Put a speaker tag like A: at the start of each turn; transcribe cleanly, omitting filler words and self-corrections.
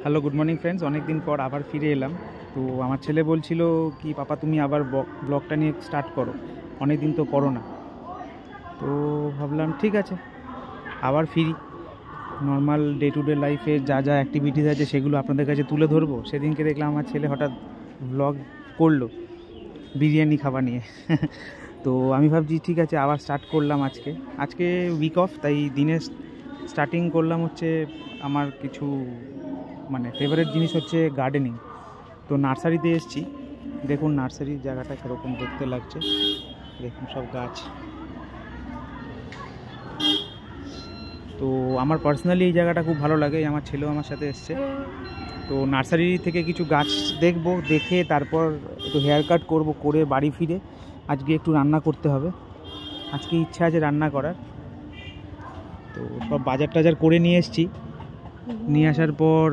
A: Hello, good morning friends. অনেক দিন পর আবার ফিরে এলাম। তো আমার ছেলে বলছিল কি, পাপা তুমি আবার ব্লগটা নিয়ে স্টার্ট করো, অনেক দিন তো করো না। তো ভাবলাম ঠিক আছে, আবার ফিরি নর্মাল ডে টু ডে লাইফে যা যা অ্যাক্টিভিটিস আছে সেগুলো আপনাদের কাছে তুলে ধরবো। সেদিনকে দেখলাম আমার ছেলে হঠাৎ ব্লগ করলো বিরিয়ানি খাওয়া নিয়ে। তো আমি ভাবছি ঠিক আছে, আবার স্টার্ট করলাম। আজকে উইক অফ, তাই দিনে স্টার্টিং করলাম হচ্ছে আমার কিছু ফেভারিট জিনিস হচ্ছে গার্ডেনিং। তো নার্সারিতে এসেছি, দেখুন নার্সারির জায়গাটা কীরকম দেখতে লাগছে। দেখুন সব গাছ। তো আমার পার্সোনালি এই জায়গাটা খুব ভালো লাগে, আমার ছেলেও আমার সাথে এসছে। তো নার্সারি থেকে কিছু গাছ দেখবো, দেখে তারপর একটু হেয়ার কাট করবো, করে বাড়ি ফিরে আজকে একটু রান্না করতে হবে। আজকে ইচ্ছা আছে রান্না করার। তো সব বাজার টাজার করে নিয়ে এসেছি। নিয়ে আসার পর